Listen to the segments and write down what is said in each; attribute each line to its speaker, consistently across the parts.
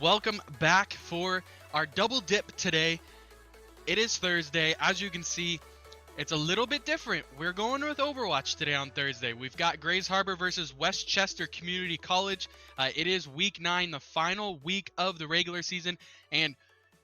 Speaker 1: welcome back for our double dip today. It is Thursday. As you can see, it's a little bit different. We're going with Overwatch today on Thursday. We've got Grays Harbor versus Westchester Community College. It is week 9, the final week of the regular season, and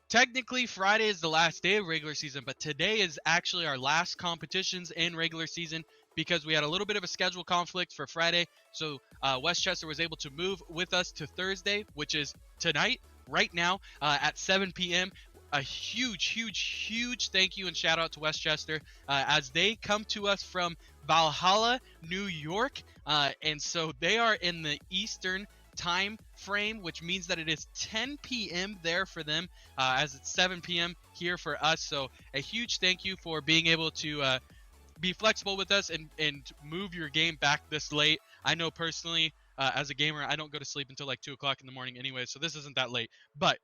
Speaker 1: technically Friday is the last day of regular season, but today is actually our last competitions in regular season because we had a little bit of a schedule conflict for Friday. So Westchester was able to move with us to Thursday, which is tonight, right now, at 7 p.m. A huge thank you and shout out to Westchester as they come to us from Valhalla, New York. And so they are in the Eastern time frame, which means that it is 10 p.m. there for them, as it's 7 p.m. here for us. So a huge thank you for being able to be flexible with us and move your game back this late. I know personally, as a gamer, I don't go to sleep until like 2 o'clock in the morning anyway, so this isn't that late. But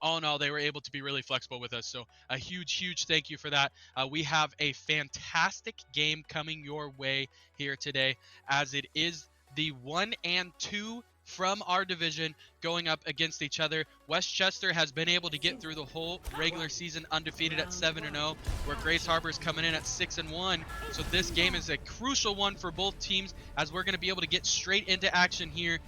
Speaker 1: all in all, they were able to be really flexible with us. So a huge thank you for that. We have a fantastic game coming your way here today, as it is the 1 and 2 from our division going up against each other. Westchester has been able to get through the whole regular season undefeated at 7-0, where Grays Harbor is coming in at 6-1. So this game is a crucial one for both teams, as we're going to be able to get straight into action here.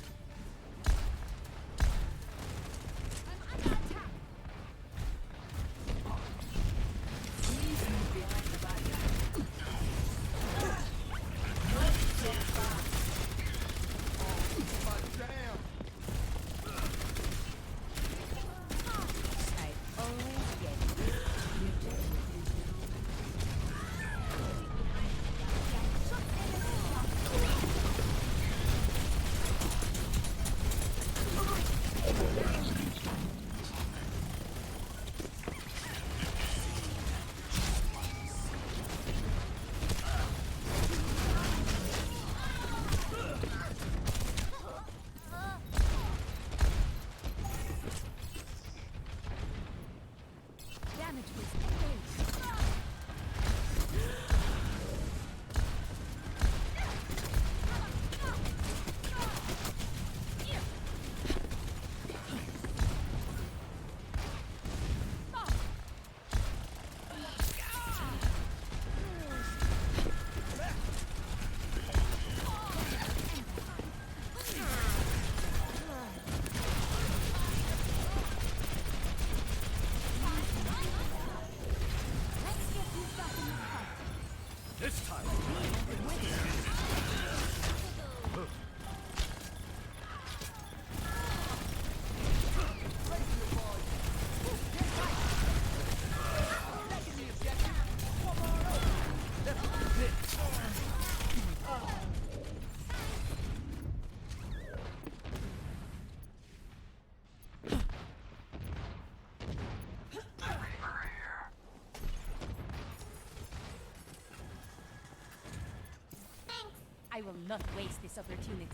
Speaker 2: I will not waste this opportunity.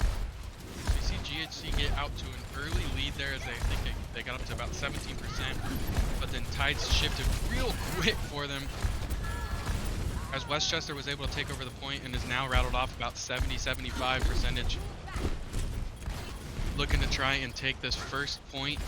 Speaker 1: We see GHC get out to an early lead there, as I think they got up to about 17%, but then Tides shifted real quick for them, as Westchester was able to take over the point and is now rattled off about 70-75%. Looking to try and take this first point.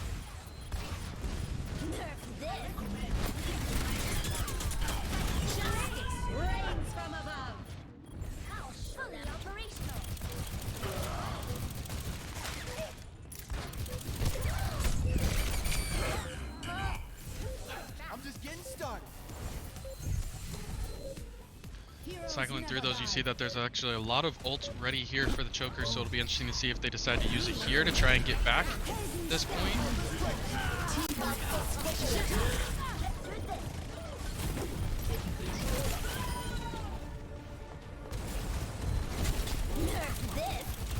Speaker 1: Cycling through those, you see that there's actually a lot of ults ready here for the choker, so it'll be interesting to see if they decide to use it here to try and get back this point.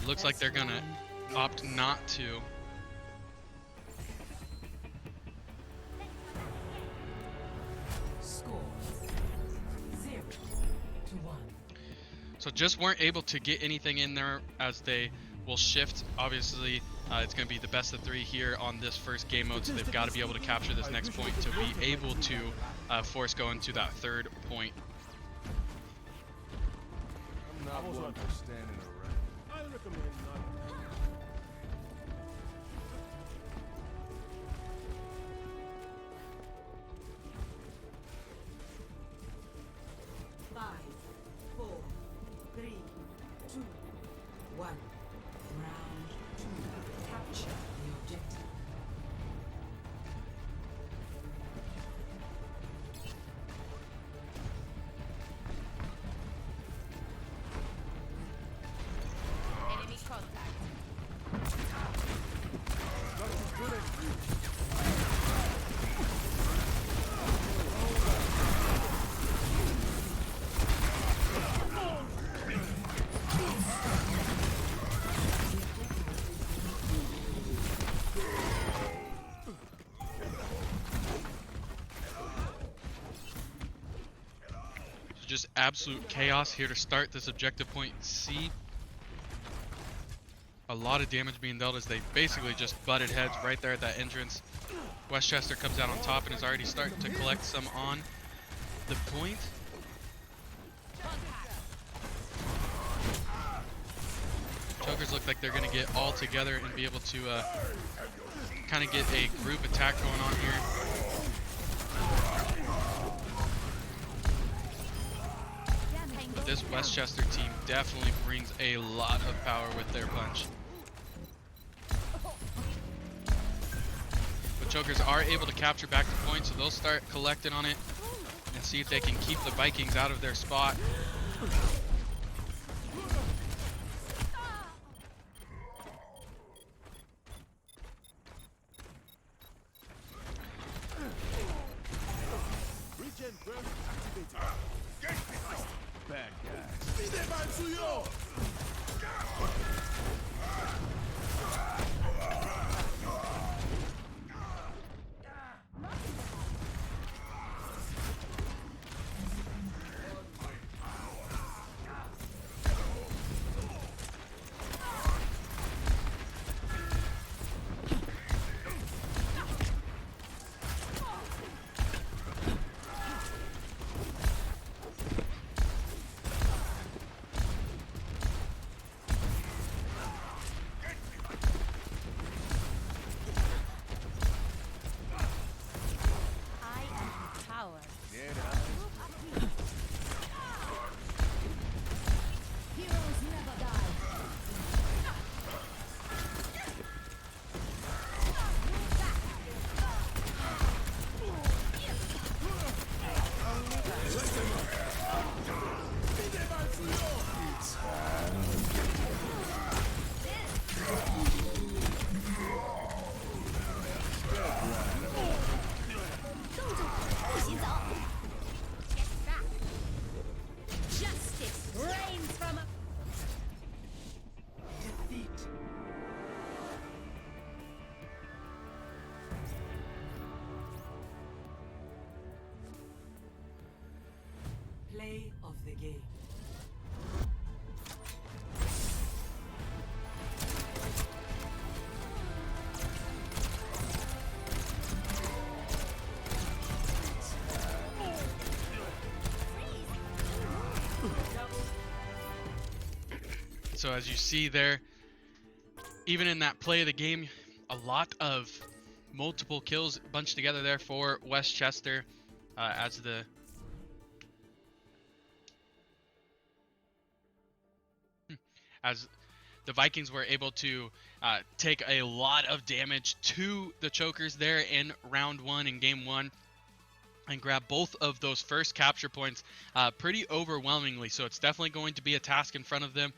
Speaker 1: Looks like they're gonna opt not to. So just weren't able to get anything in there, as they will shift. Obviously, it's going to be the best of 3 here on this first game mode, so they've got to be able to capture this next point to be able to force go into that third point.
Speaker 3: I'm not one for standing around. I recommend not.
Speaker 1: Just absolute chaos here to start this objective point C. A lot of damage being dealt as they basically just butted heads right there at that entrance. Westchester comes out on top and is already starting to collect some on the point. Chokers look like they're going to get all together and be able to kind of get a group attack going on here. But this Westchester team definitely brings a lot of power with their punch. But Chokers are able to capture back the point, so they'll start collecting on it and see if they can keep the Vikings out of their spot.
Speaker 3: Bad guys.
Speaker 2: I am the power. Heroes never die. Get back. Justice reigns from a defeat.
Speaker 4: Play of the game.
Speaker 1: So as you see there, even in that play of the game, a lot of multiple kills bunched together there for Westchester as the Vikings were able to take a lot of damage to the Chokers there in round one in game one and grab both of those first capture points pretty overwhelmingly. So it's definitely going to be a task in front of them,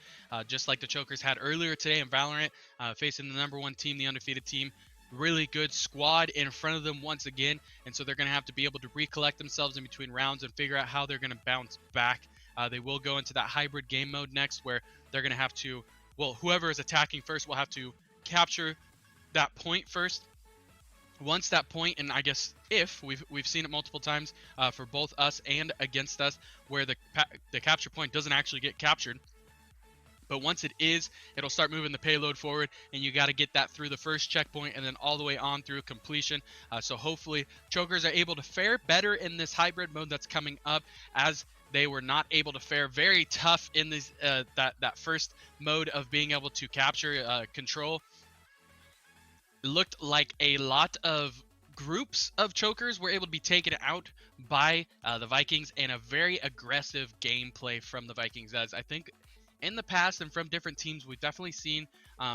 Speaker 1: just like the Chokers had earlier today in Valorant, facing the #1 team, the undefeated team. Really good squad in front of them once again, and so they're going to have to be able to recollect themselves in between rounds and figure out how they're going to bounce back. They will go into that hybrid game mode next, where they're going to have to, well, whoever is attacking first will have to capture that point first. Once that point, and I guess if we've seen it multiple times for both us and against us, where the capture point doesn't actually get captured. But once it is, it'll start moving the payload forward, and you got to get that through the first checkpoint and then all the way on through completion. So hopefully Chokers are able to fare better in this hybrid mode that's coming up, as they were not able to fare very tough in this that first mode of being able to capture control. It looked like a lot of groups of Chokers were able to be taken out by the Vikings, and a very aggressive gameplay from the Vikings, as I think in the past and from different teams we've definitely seen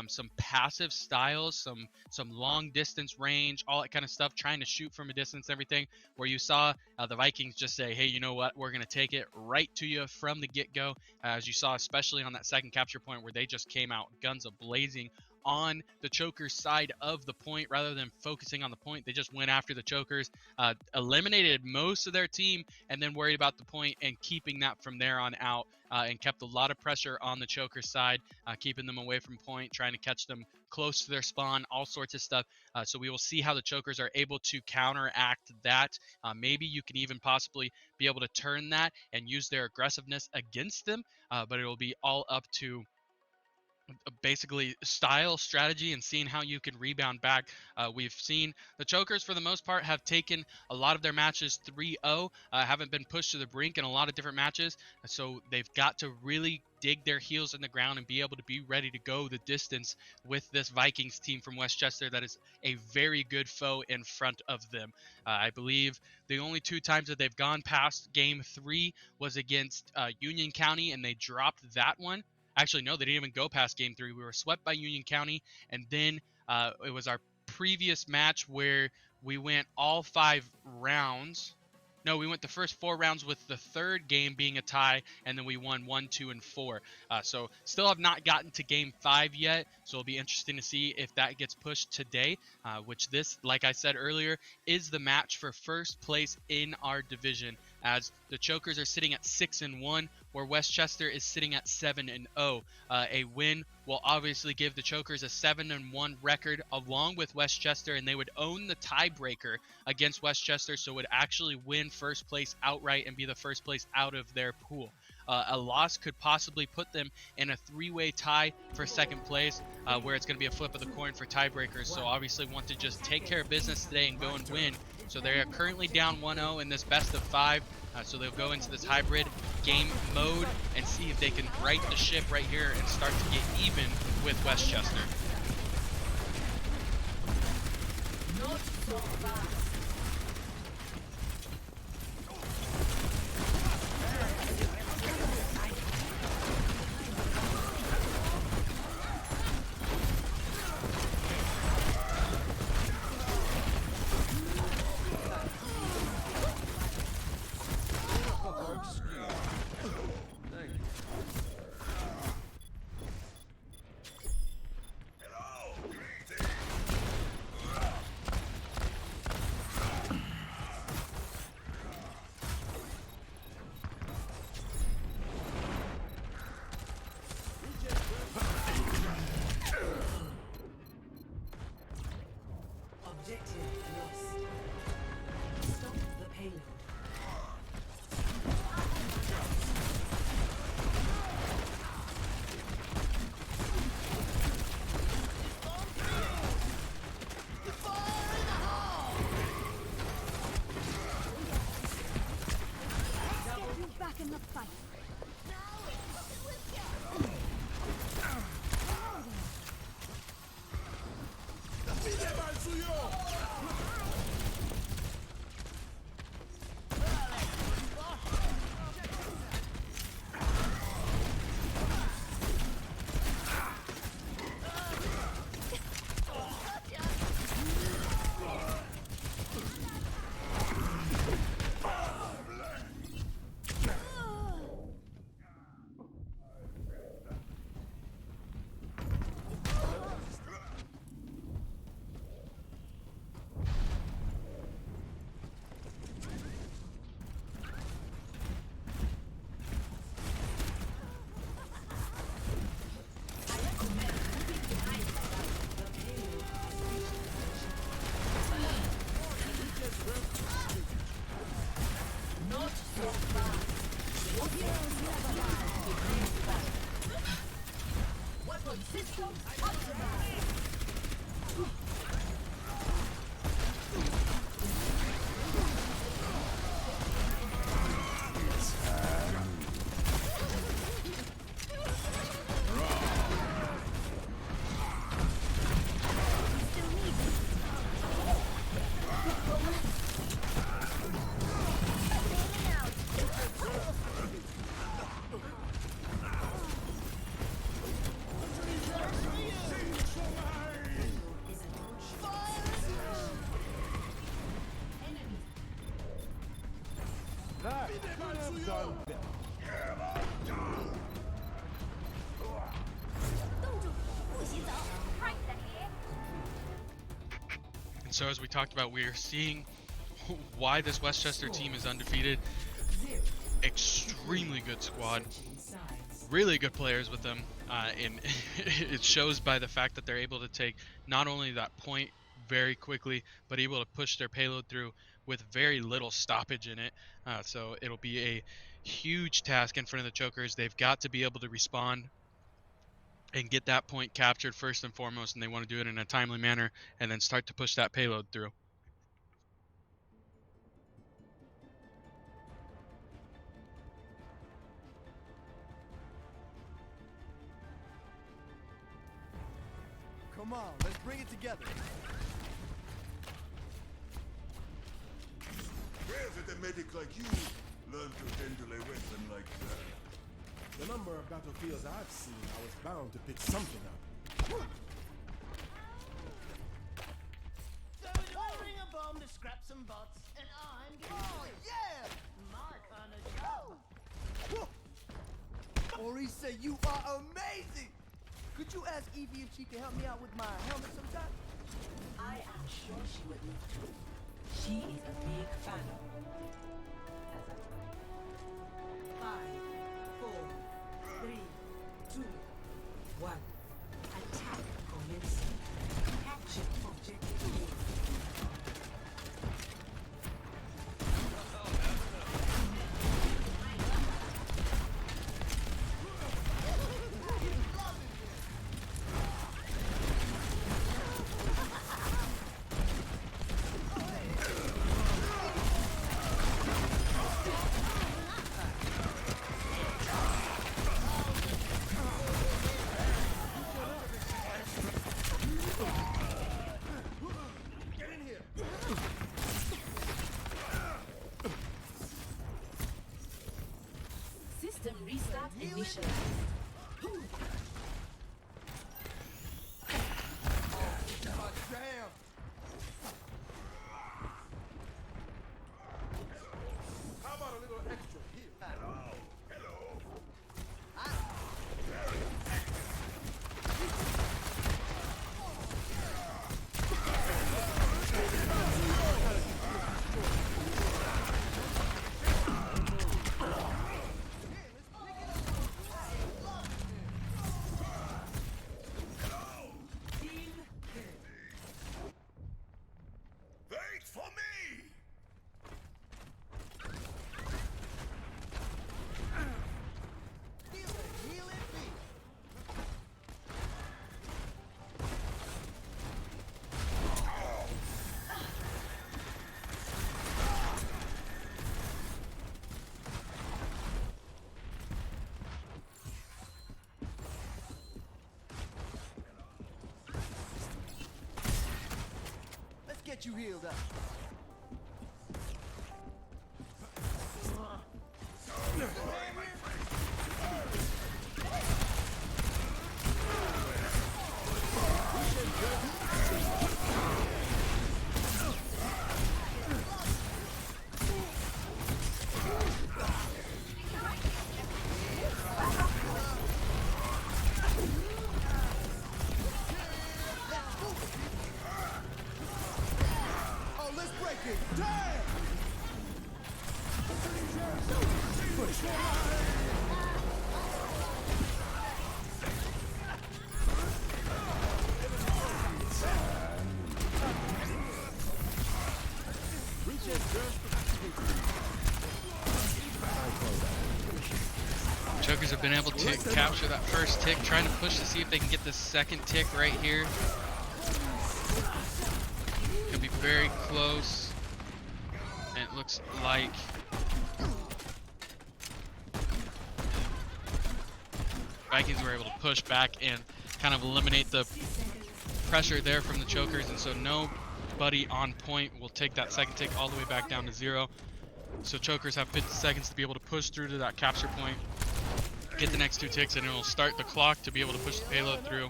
Speaker 1: some passive styles, some long distance range, all that kind of stuff, trying to shoot from a distance, everything, where you saw the Vikings just say, hey, you know what, we're going to take it right to you from the get-go, as you saw especially on that second capture point where they just came out guns a blazing on the chokers side of the point rather than focusing on the point. They just went after the chokers, eliminated most of their team, and then worried about the point and keeping that from there on out, and kept a lot of pressure on the choker side, keeping them away from point, trying to catch them close to their spawn, all sorts of stuff. So we will see how the chokers are able to counteract that. Maybe you can even possibly be able to turn that and use their aggressiveness against them, but it will be all up to basically style, strategy, and seeing how you can rebound back. We've seen the chokers for the most part have taken a lot of their matches 3-0, haven't been pushed to the brink in a lot of different matches, so they've got to really dig their heels in the ground and be able to be ready to go the distance with this Vikings team from Westchester that is a very good foe in front of them. I believe the only 2 times that they've gone past game 3 was against Union County, and they dropped that one. Actually, no, they didn't even go past game 3. We were swept by Union County, and then it was our previous match where we went all 5 rounds. No, we went the first 4 rounds with the 3rd game being a tie, and then we won 1, 2, and 4. So still have not gotten to game 5 yet, so it'll be interesting to see if that gets pushed today, which this, like I said earlier, is the match for first place in our division, as the chokers are sitting at 6-1, where Westchester is sitting at 7-0. A win will obviously give the chokers a 7-1 record along with Westchester, and they would own the tiebreaker against Westchester, so would actually win first place outright and be the first place out of their pool. A loss could possibly put them in a 3-way tie for second place, where it's going to be a flip of the coin for tiebreakers. So obviously want to just take care of business today and go and win. So they are currently down 1-0 in this best of 5. So they'll go into this hybrid game mode and see if they can right the ship right here and start to get even with Westchester.
Speaker 4: Not so fast. Objective lost. Stop the payload.
Speaker 2: Get you back in the fight.
Speaker 3: ¡Pide mal suyo! That could have done better.
Speaker 2: 冻住，不许走！快
Speaker 1: So as we talked about, we are seeing why this Westchester team is undefeated. Extremely good squad, really good players with them, and it shows by the fact that they're able to take not only that point very quickly, but able to push their payload through with very little stoppage in it. So it'll be a huge task in front of the Chokers. They've got to be able to respond and get that point captured first and foremost, and they want to do it in a timely manner and then start to push that payload through.
Speaker 5: Come on, let's bring it together.
Speaker 3: Where did a medic like you learn to handle a weapon like that?
Speaker 6: The number of battlefields I've seen, I was bound to pick something up.
Speaker 7: So delivering a bomb to scrap some bots, and I'm gonna
Speaker 5: Yeah!
Speaker 7: my kind of job.
Speaker 5: Ori said you are amazing! Could you ask Evie if she can help me out with my helmet sometime?
Speaker 4: I am sure she would love to. She is a big fan. 5, 4, 3, 2, 1. Attack commencing. Capture objective A.
Speaker 3: Get in here!
Speaker 4: System restart initialized.
Speaker 5: Damn!
Speaker 3: How about a little extra here? Hello. Hello.
Speaker 4: Team kill.
Speaker 3: Wait for me!
Speaker 5: Feel it, heal it, be. Let's get you healed up. Oh, let's break it. Damn!
Speaker 1: Chokers have been able to capture that first tick, trying to push to see if they can get the second tick right here. Could be very close. And it looks like Vikings were able to push back and kind of eliminate the pressure there from the Chokers, and so nobody on point will take that second tick all the way back down to 0. So Chokers have 50 seconds to be able to push through to that capture point, get the next 2 ticks, and it will start the clock to be able to push the payload through.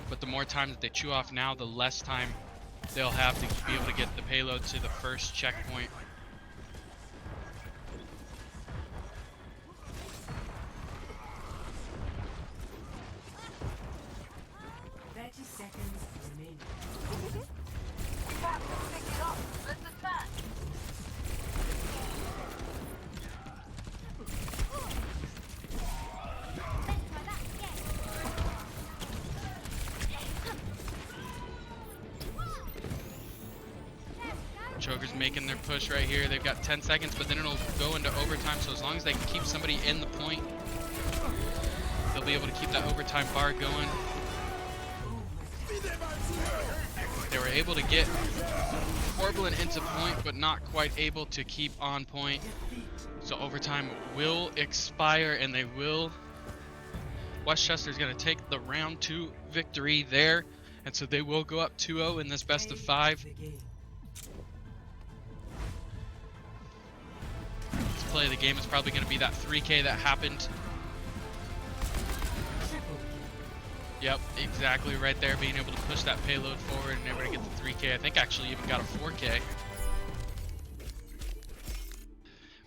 Speaker 1: But the more time that they chew off now, the less time they'll have to be able to get the payload to the first checkpoint.
Speaker 4: 30 seconds remaining.
Speaker 2: Captain
Speaker 1: making their push right here. They've got 10 seconds, but then it'll go into overtime. So as long as they can keep somebody in the point, they'll be able to keep that overtime bar going. They were able to get Orblin into point, but not quite able to keep on point. So overtime will expire, and they will. Westchester's going to take the round 2 victory there, and so they will go up 2-0 in this best of 5. This play of the game is probably going to be that 3K that happened. Yep, exactly right there, being able to push that payload forward and able to get the 3K. I think actually even got a 4K.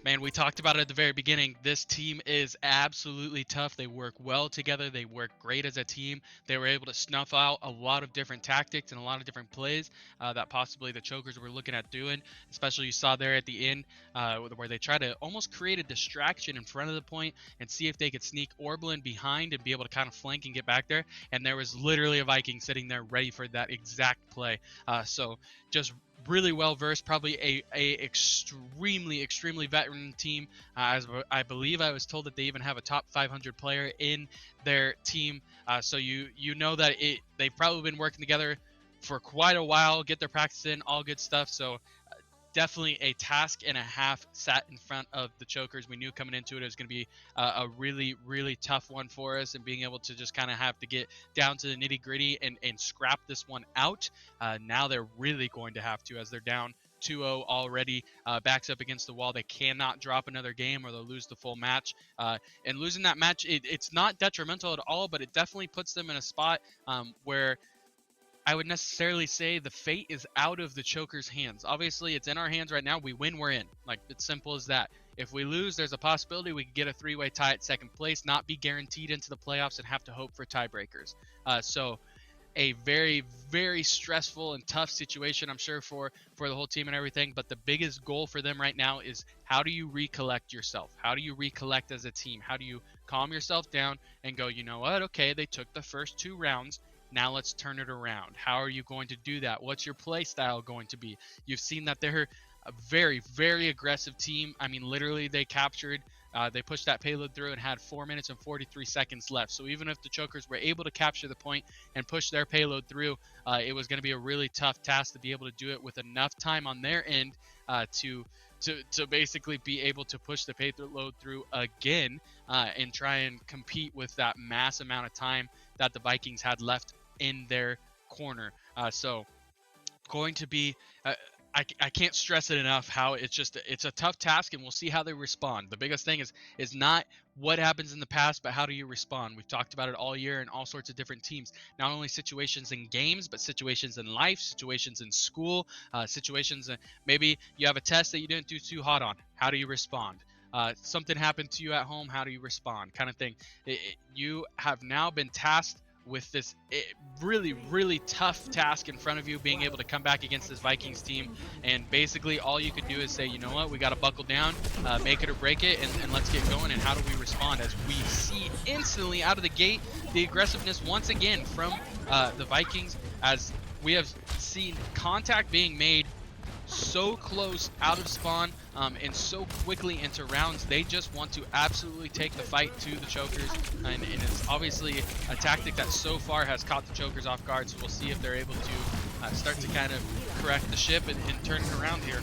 Speaker 1: Man, we talked about it at the very beginning. This team is absolutely tough. They work well together. They work great as a team. They were able to snuff out a lot of different tactics and a lot of different plays that possibly the Chokers were looking at doing. Especially you saw there at the end where they tried to almost create a distraction in front of the point and see if they could sneak Orblin behind and be able to kind of flank and get back there. And there was literally a Viking sitting there ready for that exact play. So just really well versed, probably a extremely veteran team. As I believe I was told that they even have a top 500 player in their team. So you know that they've probably been working together for quite a while, get their practice in, all good stuff. So definitely a task and a half sat in front of the Chokers. We knew coming into it was going to be a really tough one for us, and being able to just kind of have to get down to the nitty gritty and scrap this one out. Now they're really going to have to, as they're down 2-0 already, backs up against the wall. They cannot drop another game or they'll lose the full match. And losing that match, it's not detrimental at all, but it definitely puts them in a spot where I would necessarily say the fate is out of the Chokers' hands. Obviously, it's in our hands right now. We win, we're in. Like, it's simple as that. If we lose, there's a possibility we could get a 3-way tie at second place, not be guaranteed into the playoffs, and have to hope for tiebreakers. So a very stressful and tough situation, I'm sure, for the whole team and everything. But the biggest goal for them right now is, how do you recollect yourself? How do you recollect as a team? How do you calm yourself down and go, you know what? Okay, they took the first 2 rounds. Now let's turn it around. How are you going to do that? What's your play style going to be? You've seen that they're a very aggressive team. I mean, literally they captured, they pushed that payload through and had 4 minutes and 43 seconds left. So even if the Chokers were able to capture the point and push their payload through, it was going to be a really tough task to be able to do it with enough time on their end to basically be able to push the payload through again and try and compete with that mass amount of time that the Vikings had left in their corner. So going to be I can't stress it enough how it's a tough task, and we'll see how they respond. The biggest thing is not what happens in the past, but how do you respond? We've talked about it all year in all sorts of different teams, not only situations in games, but situations in life, situations in school, situations maybe you have a test that you didn't do too hot on. How do you respond? Something happened to you at home, how do you respond, kind of thing. You have now been tasked with this really tough task in front of you, being able to come back against this Vikings team, and basically all you can do is say, you know what, we got to buckle down, make it or break it, and let's get going. And how do we respond? As we see instantly out of the gate, the aggressiveness once again from the Vikings, as we have seen contact being made so close out of spawn and so quickly into rounds. They just want to absolutely take the fight to the Chokers, and it's obviously a tactic that so far has caught the Chokers off guard. So we'll see if they're able to start to kind of correct the ship and turn it around here.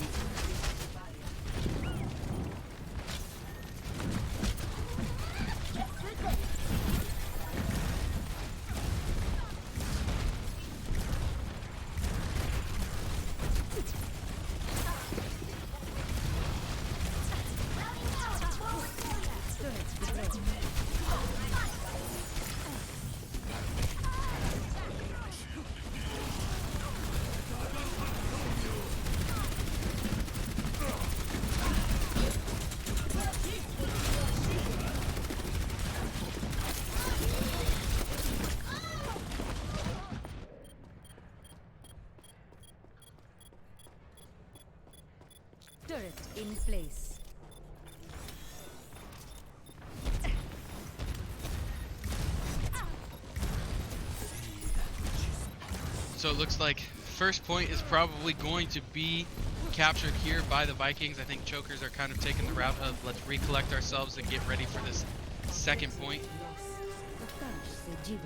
Speaker 2: Turret in place.
Speaker 1: So it looks like first point is probably going to be captured here by the Vikings. I think Chokers are kind of taking the route of let's recollect ourselves and get ready for this second point.
Speaker 4: New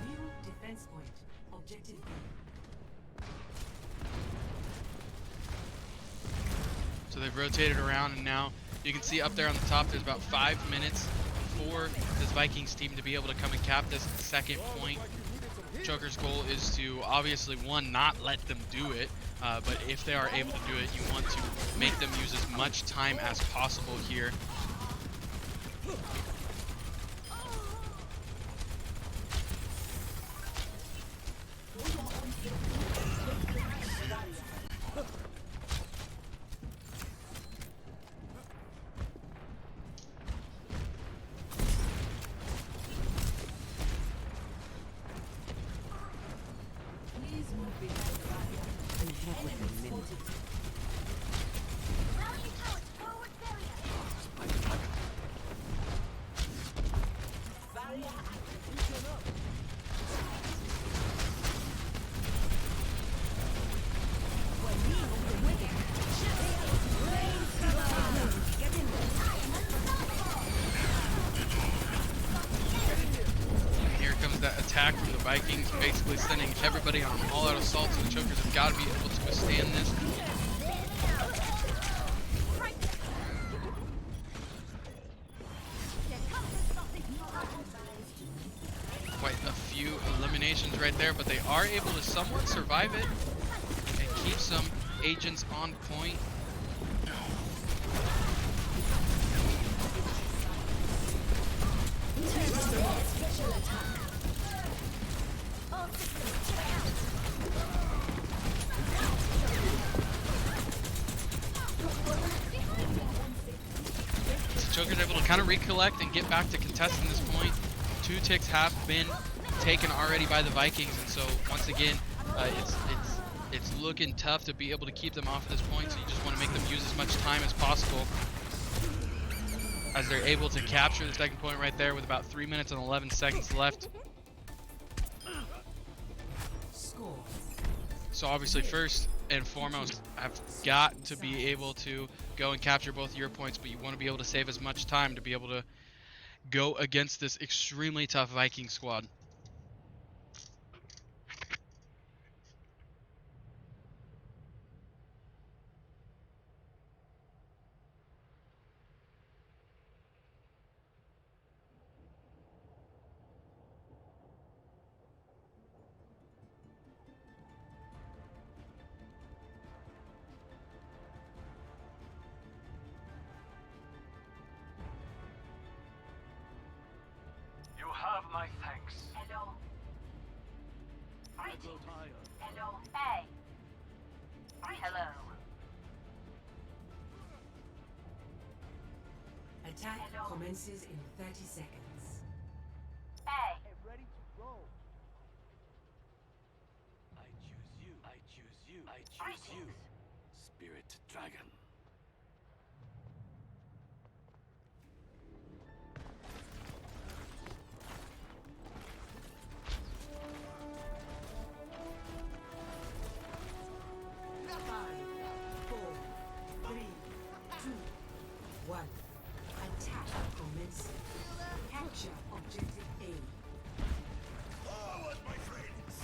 Speaker 4: defense point. Objective B.
Speaker 1: So they've rotated around, and now you can see up there on the top there's about 5 minutes for this Vikings team to be able to come and cap this second point. Choker's goal is to obviously, one, not let them do it, but if they are able to do it, you want to make them use as much time as possible here. That attack from the Vikings, basically sending everybody on an all-out assault, so the Chokers have got to be able to withstand this. Quite a few eliminations right there, but they are able to somewhat survive it and keep some agents on point. Joker's able to kind of recollect and get back to contesting this point. 2 ticks have been taken already by the Vikings, and so once again, it's looking tough to be able to keep them off of this point. So you just want to make them use as much time as possible, as they're able to capture the second point right there with about 3 minutes and 11 seconds left.
Speaker 4: Score.
Speaker 1: So obviously, first and foremost, have got to be able to go and capture both your points, but you want to be able to save as much time to be able to go against this extremely tough Viking squad.
Speaker 8: You have my thanks.
Speaker 7: Hello. Greetings. Hello. Hey. Hello.
Speaker 4: Attack commences in 30 seconds.
Speaker 7: Hey.
Speaker 5: Ready to roll.
Speaker 8: I choose you. I choose you. I choose you. Spirit Dragon.
Speaker 4: Attack commences. Capture objective A.
Speaker 3: Forward, my friends!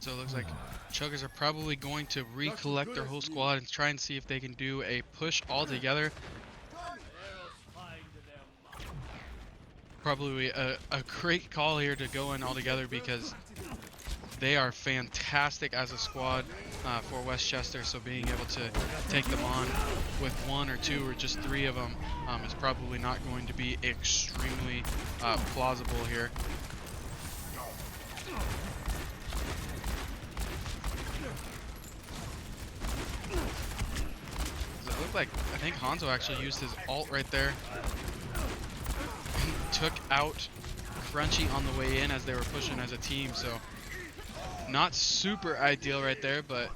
Speaker 1: So it looks like Chokers are probably going to recollect their whole squad and try and see if they can do a push all together. Probably a great call here to go in all together because they are fantastic as a squad for Westchester. So being able to take them on with one or two or just three of them is probably not going to be extremely plausible here. It looked like, I think Hanzo actually used his ult right there. Took out Crunchy on the way in as they were pushing as a team, so not super ideal right there, but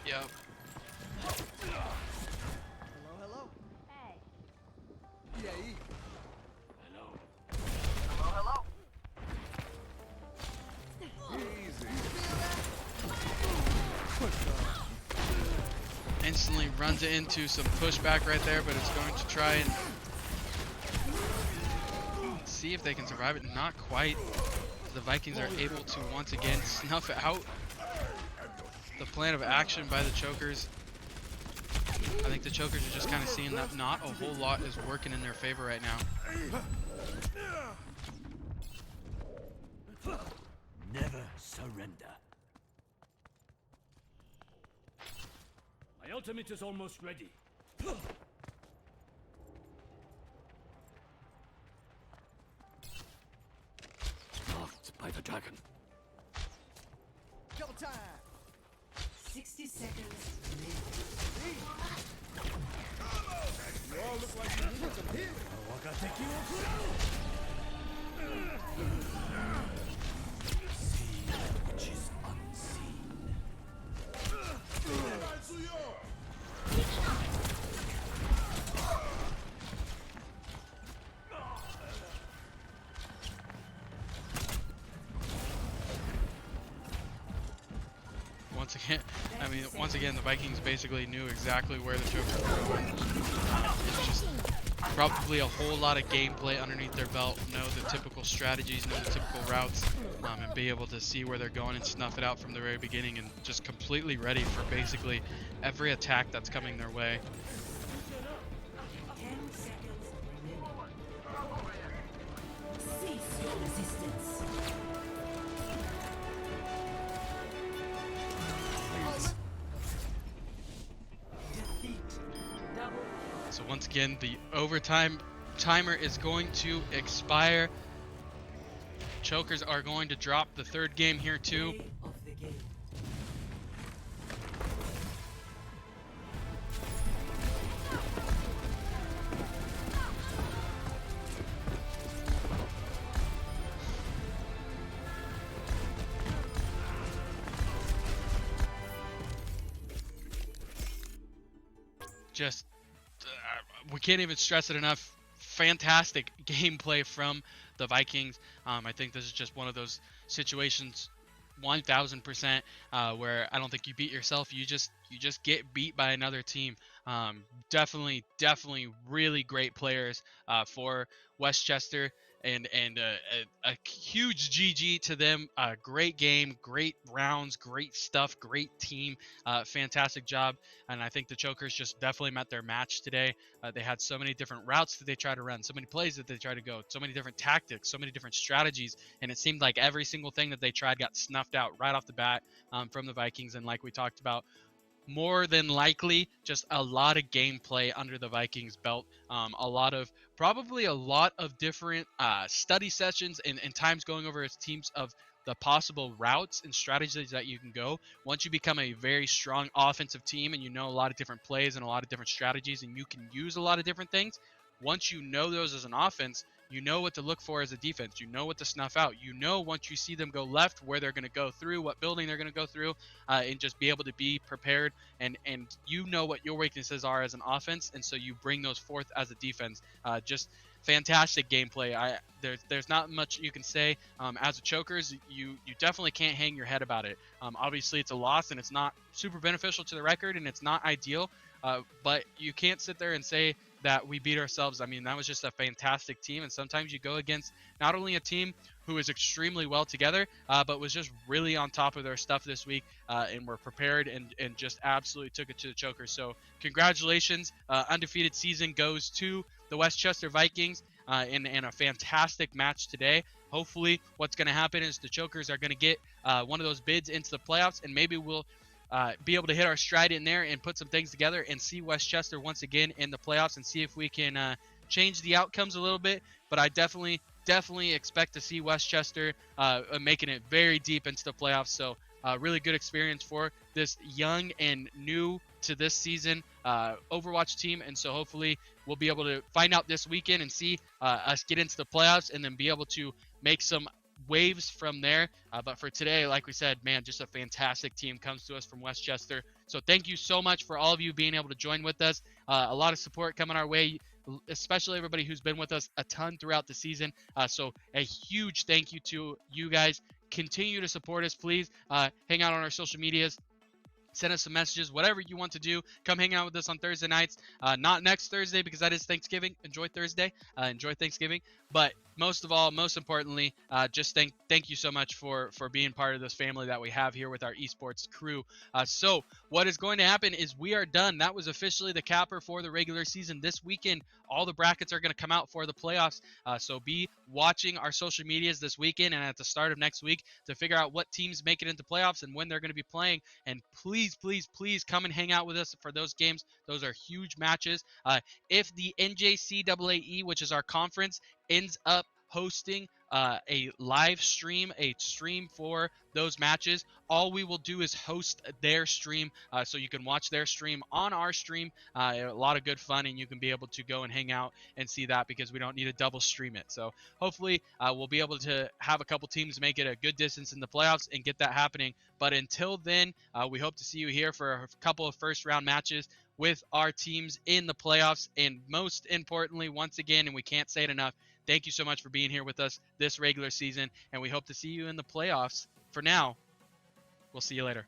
Speaker 1: yep.
Speaker 5: Hello.
Speaker 2: Hey.
Speaker 5: Yeah.
Speaker 1: Instantly runs it into some pushback right there, but it's going to try and see if they can survive it. Not quite. The Vikings are able to once again snuff out the plan of action by the Chokers. I think the Chokers are just kind of seeing that not a whole lot is working in their favor right now.
Speaker 8: Never surrender. My ultimate is almost ready. Marked by the dragon.
Speaker 5: Go time.
Speaker 4: 60 seconds remaining.
Speaker 6: You all look like you need some healing.
Speaker 8: See which is unseen.
Speaker 1: Once again, the Vikings basically knew exactly where the Chokers were going. It's just probably a whole lot of gameplay underneath their belt, know the typical strategies, know the typical routes, and be able to see where they're going and snuff it out from the very beginning and just completely ready for basically every attack that's coming their way.
Speaker 4: 10 seconds remaining. Cease your resistance. Defeat. Double.
Speaker 1: So once again, the overtime timer is going to expire. Chokers are going to drop the third game here too.
Speaker 4: Play of the game.
Speaker 1: Just we can't even stress it enough. Fantastic gameplay from the Vikings. I think this is just one of those situations 1000% where I don't think you beat yourself, you just get beat by another team. Definitely really great players for Westchester, and a huge GG to them. Great game, great rounds, great stuff, great team, fantastic job. And I think the Chokers just definitely met their match today. They had so many different routes that they tried to run, so many plays that they tried to go, so many different tactics, so many different strategies, and it seemed like every single thing that they tried got snuffed out right off the bat from the Vikings. And like we talked about, more than likely just a lot of gameplay under the Vikings belt, probably a lot of different study sessions and times going over as teams of the possible routes and strategies that you can go. Once you become a very strong offensive team and you know a lot of different plays and a lot of different strategies and you can use a lot of different things, once you know those as an offense, you know what to look for as a defense. You know what to snuff out. You know once you see them go left, where they're going to go through, what building they're going to go through, and just be able to be prepared. And you know what your weaknesses are as an offense, and so you bring those forth as a defense. Just fantastic gameplay. There's not much you can say. As a Chokers, you definitely can't hang your head about it. Obviously, it's a loss, and it's not super beneficial to the record, and it's not ideal. But you can't sit there and say that we beat ourselves. I mean, that was just a fantastic team, and sometimes you go against not only a team who is extremely well together, but was just really on top of their stuff this week, and were prepared and just absolutely took it to the choker. So congratulations. Undefeated season goes to the Westchester Vikings in a fantastic match today. Hopefully what's going to happen is the Chokers are going to get one of those bids into the playoffs, and maybe we'll be able to hit our stride in there and put some things together and see Westchester once again in the playoffs and see if we can change the outcomes a little bit. But I definitely expect to see Westchester making it very deep into the playoffs. So really good experience for this young and new to this season Overwatch team. And so hopefully we'll be able to find out this weekend and see us get into the playoffs and then be able to make some waves from there. But for today, like we said, man, just a fantastic team comes to us from Westchester. So thank you so much for all of you being able to join with us. A lot of support coming our way, especially everybody who's been with us a ton throughout the season. So a huge thank you to you guys. Continue to support us, please. Hang out on our social medias. Send us some messages, whatever you want to do. Come hang out with us on Thursday nights. Not next Thursday because that is Thanksgiving. Enjoy Thursday. Enjoy Thanksgiving. But most of all, most importantly, just thank you so much for being part of this family that we have here with our esports crew. So what is going to happen is we are done. That was officially the capper for the regular season. This weekend, all the brackets are going to come out for the playoffs. So be watching our social medias this weekend and at the start of next week to figure out what teams make it into playoffs and when they're going to be playing. And please come and hang out with us for those games. Those are huge matches. If the NJCAAE, which is our conference, ends up hosting a live stream, a stream for those matches, all we will do is host their stream, so you can watch their stream on our stream. A lot of good fun, and you can be able to go and hang out and see that because we don't need to double stream it. So hopefully we'll be able to have a couple teams make it a good distance in the playoffs and get that happening. But until then, we hope to see you here for a couple of first round matches with our teams in the playoffs. And most importantly, once again, and we can't say it enough, thank you so much for being here with us this regular season, and we hope to see you in the playoffs. For now, we'll see you later.